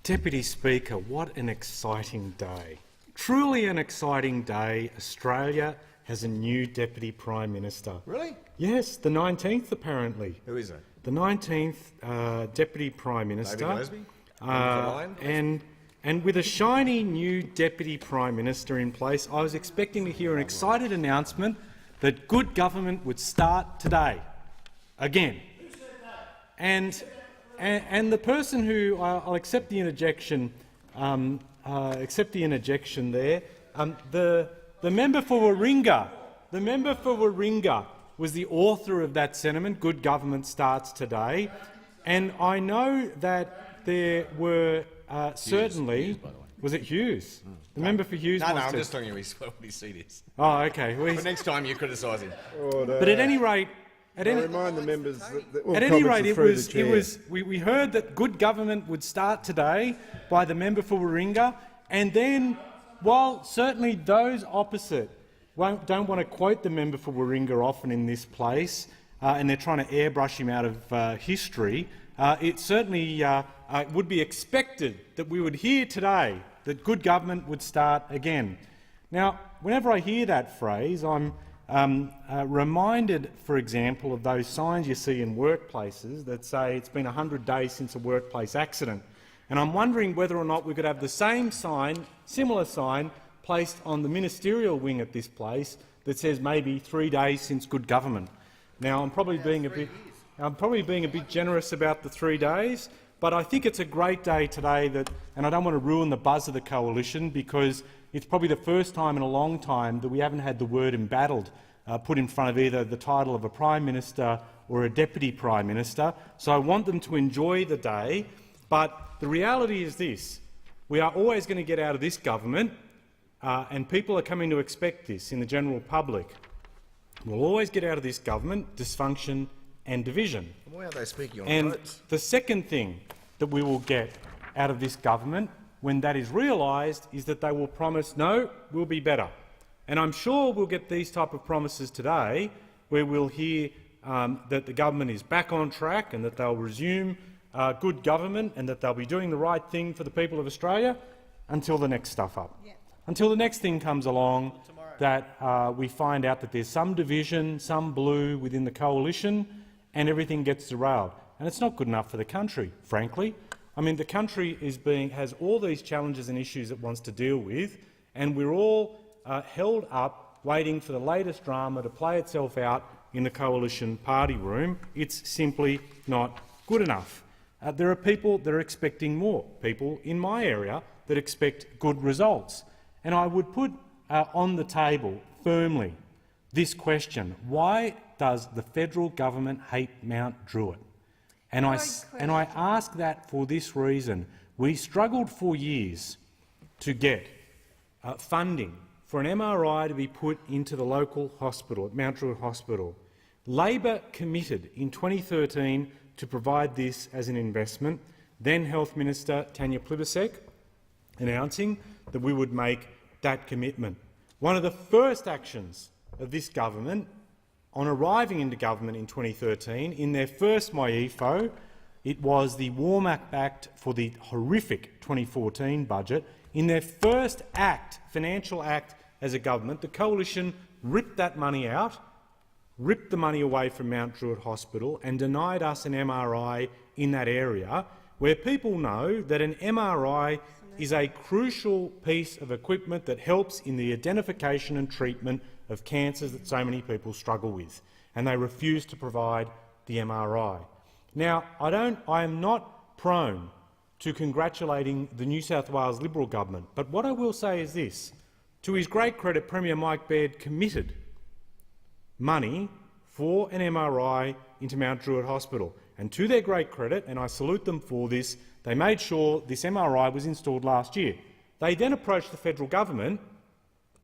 Deputy Speaker, what an exciting day. Truly an exciting day. Australia has a new Deputy Prime Minister. Really? Yes, the 19th apparently. Who is it? The 19th Deputy Prime Minister. David Gillespie? And with a shiny new Deputy Prime Minister in place, I was expecting to hear an excited announcement that good government would start today, again. And the person who I'll accept the interjection, there. The member for Warringah, was the author of that sentiment. Good government starts today, and I know that there were certainly. Hughes, by the way. Was it Hughes? The member for Hughes. No, wants I'm to... just telling you what his seat is. Oh, okay. Well, But next time you criticise him. but at any rate, I remind the members that all at any comments rate, are through the chair. we heard that good government would start today by the member for Warringah, and then, while certainly those opposite don't want to quote the member for Warringah often in this place, and they're trying to airbrush him out of history, it certainly would be expected that we would hear today that good government would start again. Now, whenever I hear that phrase, I'm reminded, for example, of those signs you see in workplaces that say it's been 100 days since a workplace accident. And I'm wondering whether or not we could have the same sign, similar sign, placed on the ministerial wing at this place that says maybe 3 days since good government. Now, I'm probably being a bit generous about the 3 days, but I think it's a great day today and I don't want to ruin the buzz of the coalition, because it's probably the first time in a long time that we haven't had the word embattled put in front of either the title of a Prime Minister or a Deputy Prime Minister. So I want them to enjoy the day, but the reality is this. We are always going to get out of this government, and people are coming to expect this in the general public. We'll always get out of this government dysfunction and division. Why are they speaking on And votes? the second thing that we will get out of this government, when that is realised, is that they will promise, no, we'll be better. And I'm sure we'll get these type of promises today, where we'll hear that the government is back on track and that they'll resume good government and that they'll be doing the right thing for the people of Australia until the next stuff up. Yeah. Until the next thing comes along that we find out that there's some division, some blue within the coalition, and everything gets derailed. And it's not good enough for the country, frankly. I mean, the country has all these challenges and issues it wants to deal with, and we're all held up waiting for the latest drama to play itself out in the coalition party room. It's simply not good enough. There are people that are expecting more, people in my area that expect good results. And I would put on the table firmly this question: why does the federal government hate Mount Druitt? And I ask that for this reason. We struggled for years to get funding for an MRI to be put into the local hospital, at Mount Druitt Hospital. Labor committed in 2013 to provide this as an investment, then Health Minister Tanya Plibersek announcing that we would make that commitment. One of the first actions of this government on arriving into government in 2013, in their first MyEFO, it was the Warm Up Act for the horrific 2014 budget. In their first act, financial act as a government, the coalition ripped that money out, ripped the money away from Mount Druitt Hospital and denied us an MRI in that area, where people know that an MRI is a crucial piece of equipment that helps in the identification and treatment of cancers that so many people struggle with, and they refuse to provide the MRI. Now, I am not prone to congratulating the New South Wales Liberal government, but what I will say is this. To his great credit, Premier Mike Baird committed money for an MRI into Mount Druitt Hospital, and to their great credit, and I salute them for this, they made sure this MRI was installed last year. They then approached the federal government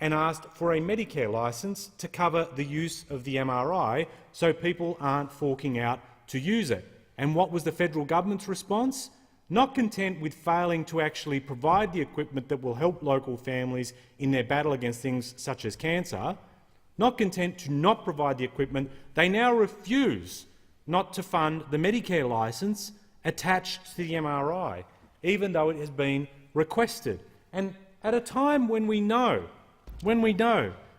and asked for a Medicare licence to cover the use of the MRI so people aren't forking out to use it. And what was the federal government's response? Not content with failing to actually provide the equipment that will help local families in their battle against things such as cancer, not content to not provide the equipment, they now refuse not to fund the Medicare licence attached to the MRI. even though it has been requested. And at a time when we know,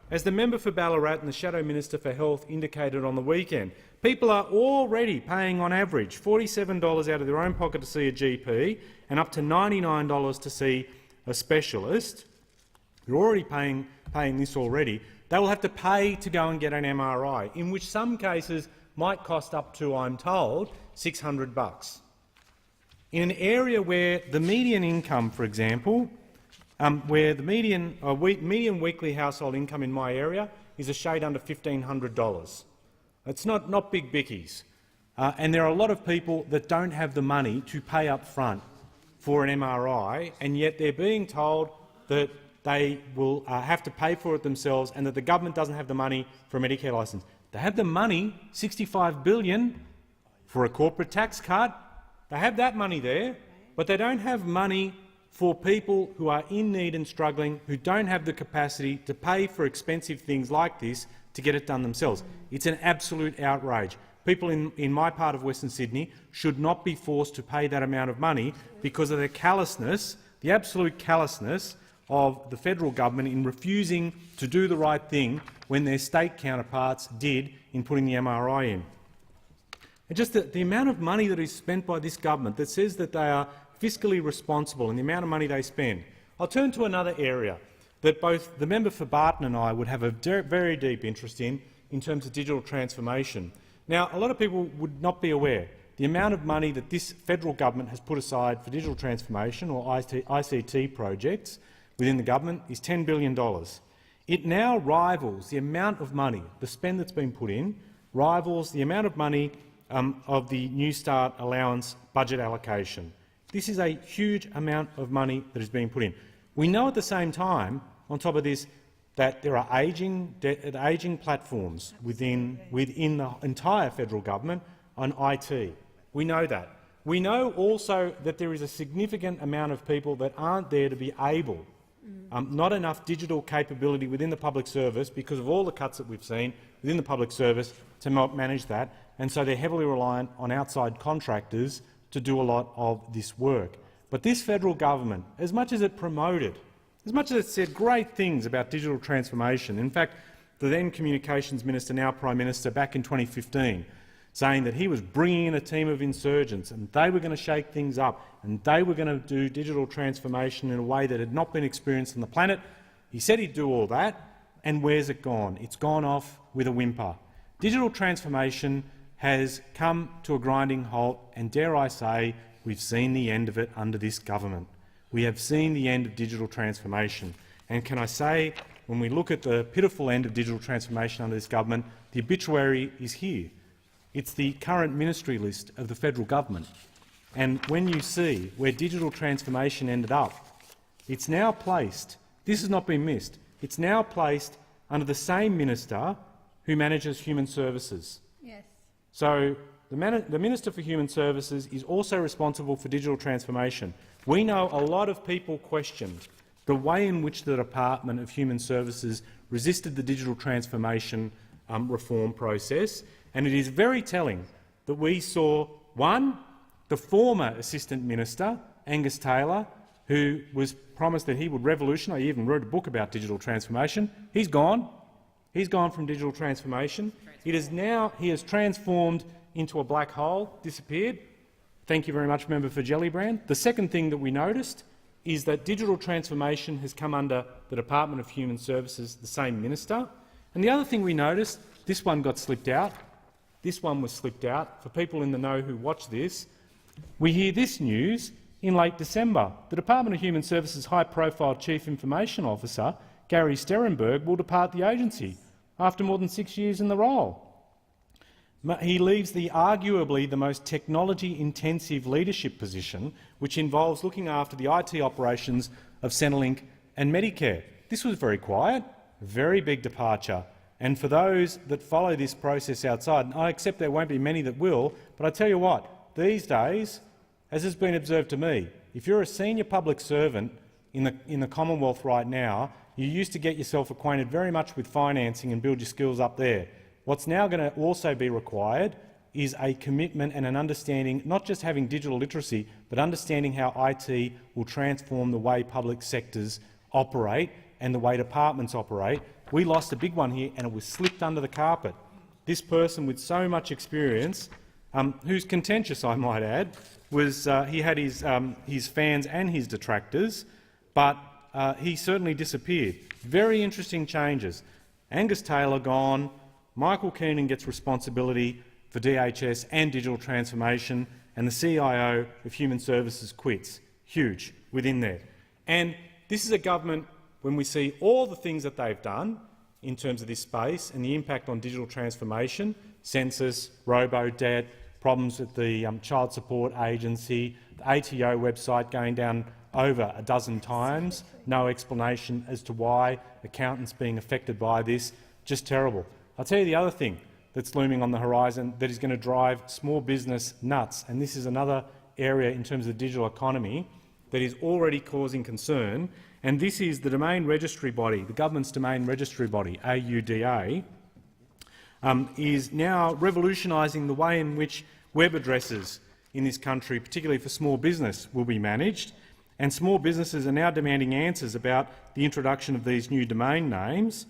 as the member for Ballarat and the Shadow Minister for Health indicated on the weekend, people are already paying on average $47 out of their own pocket to see a GP and up to $99 to see a specialist. They're already paying this already. They will have to pay to go and get an MRI, in which some cases might cost up to, I'm told, $600. In an area where the median income, for example, where the median weekly household income in my area is a shade under $1,500. It's not big bickies. And there are a lot of people that don't have the money to pay up front for an MRI, and yet they're being told that they will have to pay for it themselves and that the government doesn't have the money for a Medicare licence. They have the money, $65 billion, for a corporate tax cut. They have that money there, but they don't have money for people who are in need and struggling, who don't have the capacity to pay for expensive things like this to get it done themselves. It's an absolute outrage. People in my part of Western Sydney should not be forced to pay that amount of money because of the callousness, the absolute callousness of the federal government in refusing to do the right thing when their state counterparts did in putting the MRI in. And just the amount of money that is spent by this government that says that they are fiscally responsible and the amount of money they spend. I'll turn to another area that both the member for Barton and I would have a very deep interest in terms of digital transformation. Now, a lot of people would not be aware the amount of money that this federal government has put aside for digital transformation or ICT projects within the government is $10 billion. It now rivals the amount of money, the spend that's been put in, rivals the amount of money of the New Start allowance budget allocation. This is a huge amount of money that is being put in. We know at the same time, on top of this, that there are ageing platforms within the entire federal government on IT. We know that. We know also that there is a significant amount of people that aren't there to be able, not enough digital capability within the public service because of all the cuts that we've seen within the public service to manage that, and so they're heavily reliant on outside contractors to do a lot of this work. But this federal government, as much as it promoted, as much as it said great things about digital transformation, in fact, the then Communications Minister, now Prime Minister, back in 2015, saying that he was bringing in a team of insurgents and they were going to shake things up and they were going to do digital transformation in a way that had not been experienced on the planet. He said he'd do all that, and where's it gone? It's gone off with a whimper. Digital transformation has come to a grinding halt, and dare I say, we've seen the end of it under this government. We have seen the end of digital transformation. And can I say, when we look at the pitiful end of digital transformation under this government, the obituary is here. It's the current ministry list of the federal government. And when you see where digital transformation ended up, it's now placed, this has not been missed, it's now placed under the same minister who manages human services. Yes. So the Minister for Human Services is also responsible for digital transformation. We know a lot of people questioned the way in which the Department of Human Services resisted the digital transformation reform process, and it is very telling that we saw, one, the former Assistant Minister, Angus Taylor, who was promised that he would revolutionise. He even wrote a book about digital transformation. He's gone. He's gone from digital transformation. He has transformed into a black hole, disappeared. Thank you very much, Member for Gellibrand. The second thing that we noticed is that digital transformation has come under the Department of Human Services, the same minister. And the other thing we noticed, this one got slipped out. This one was slipped out. For people in the know who watch this, we hear this news in late December. The Department of Human Services high-profile Chief Information Officer, Gary Sterenberg, will depart the agency after more than 6 years in the role. He leaves arguably the most technology-intensive leadership position, which involves looking after the IT operations of Centrelink and Medicare. This was very quiet, a very big departure. And for those that follow this process outside, and I accept there won't be many that will, but I tell you what, these days, as has been observed to me, if you're a senior public servant in the Commonwealth right now, you used to get yourself acquainted very much with financing and build your skills up there. What's now going to also be required is a commitment and an understanding, not just having digital literacy, but understanding how IT will transform the way public sectors operate and the way departments operate. We lost a big one here and it was slipped under the carpet. This person with so much experience, who's contentious, I might add, was he had his fans and his detractors, but he certainly disappeared. Very interesting changes. Angus Taylor gone, Michael Keenan gets responsibility for DHS and digital transformation, and the CIO of Human Services quits. Huge within there. And this is a government, when we see all the things that they've done in terms of this space and the impact on digital transformation, census, robo-debt, problems with the Child Support Agency, the ATO website going down over a dozen times, no explanation as to why accountants being affected by this, just terrible. I'll tell you the other thing that's looming on the horizon that is going to drive small business nuts, and this is another area in terms of the digital economy that is already causing concern, and this is the domain registry body, the government's domain registry body, AUDA, is now revolutionising the way in which web addresses in this country, particularly for small business, will be managed, and small businesses are now demanding answers about the introduction of these new domain names,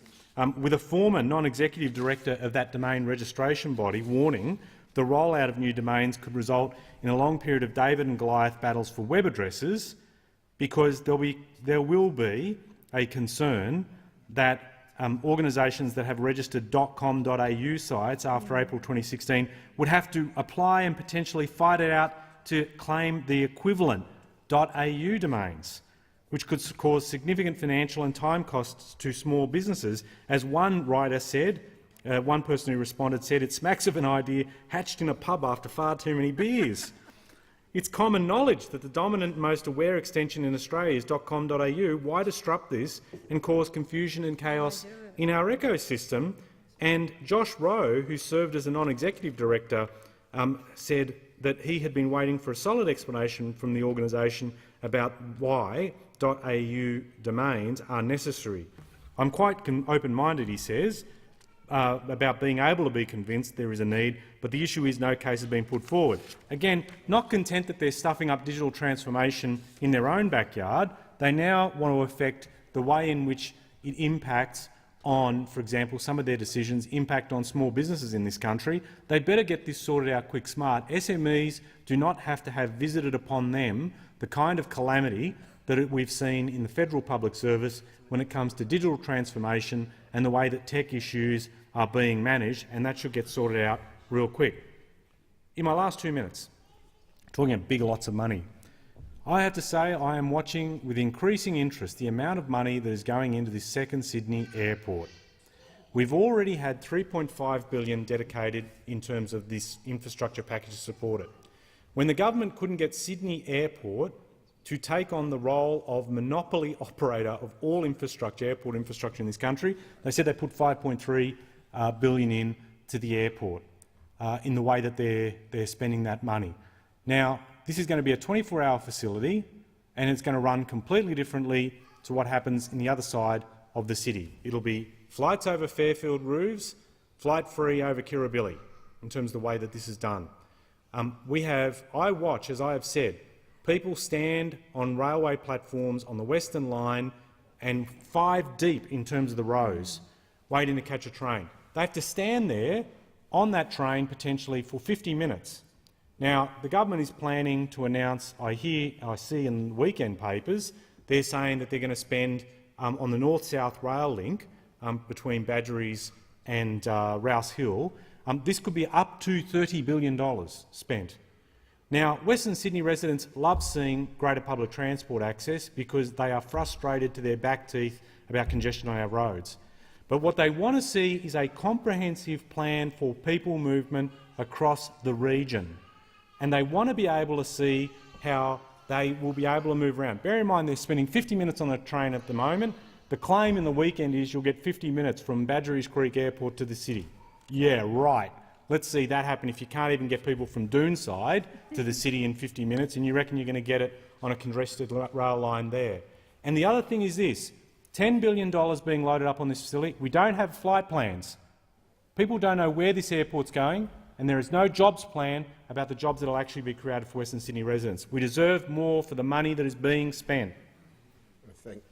with a former non-executive director of that domain registration body warning the rollout of new domains could result in a long period of David and Goliath battles for web addresses, because there will be a concern that organisations that have registered .com.au sites after April 2016 would have to apply and potentially fight it out to claim the equivalent .au domains, which could cause significant financial and time costs to small businesses. As one writer said, one person who responded said, "It smacks of an idea hatched in a pub after far too many beers." It's common knowledge that the dominant and most aware extension in Australia is .com.au. Why disrupt this and cause confusion and chaos in our ecosystem? And Josh Rowe, who served as a non-executive director, said that he had been waiting for a solid explanation from the organisation about why .au domains are necessary. I'm quite open-minded, he says, about being able to be convinced there is a need, but the issue is no case has been put forward. Again, not content that they're stuffing up digital transformation in their own backyard, they now want to affect the way in which it impacts on, for example, some of their decisions impact on small businesses in this country. They better get this sorted out quick smart. SMEs do not have to have visited upon them the kind of calamity that we've seen in the federal public service when it comes to digital transformation and the way that tech issues are being managed, and that should get sorted out real quick. In my last 2 minutes, talking about big lots of money, I have to say I am watching with increasing interest the amount of money that is going into this second Sydney airport. We've already had $3.5 billion dedicated in terms of this infrastructure package to support it. When the government couldn't get Sydney Airport to take on the role of monopoly operator of all infrastructure, airport infrastructure in this country, they said they put $5.3 billion in to the airport in the way that they're spending that money. Now, this is going to be a 24-hour facility, and it's going to run completely differently to what happens in the other side of the city. It'll be flights over Fairfield roofs, flight-free over Kirribilli, in terms of the way that this is done. I watch, as I have said, people stand on railway platforms on the Western Line and 5 deep in terms of the rows, waiting to catch a train. They have to stand there on that train potentially for 50 minutes. Now, the government is planning to announce, I see in weekend papers, they're saying that they're going to spend on the north-south rail link between Badgerys and Rouse Hill. This could be up to $30 billion spent. Now, Western Sydney residents love seeing greater public transport access because they are frustrated to their back teeth about congestion on our roads. But what they want to see is a comprehensive plan for people movement across the region. And they want to be able to see how they will be able to move around. Bear in mind they're spending 50 minutes on the train at the moment. The claim in the weekend is you'll get 50 minutes from Badgerys Creek Airport to the city. Yeah, right. Let's see that happen if you can't even get people from Doonside to the city in 50 minutes and you reckon you're going to get it on a congested rail line there. And the other thing is this, $10 billion being loaded up on this facility. We don't have flight plans. People don't know where this airport's going. and there is no jobs plan about the jobs that will actually be created for Western Sydney residents. We deserve more for the money that is being spent. Thank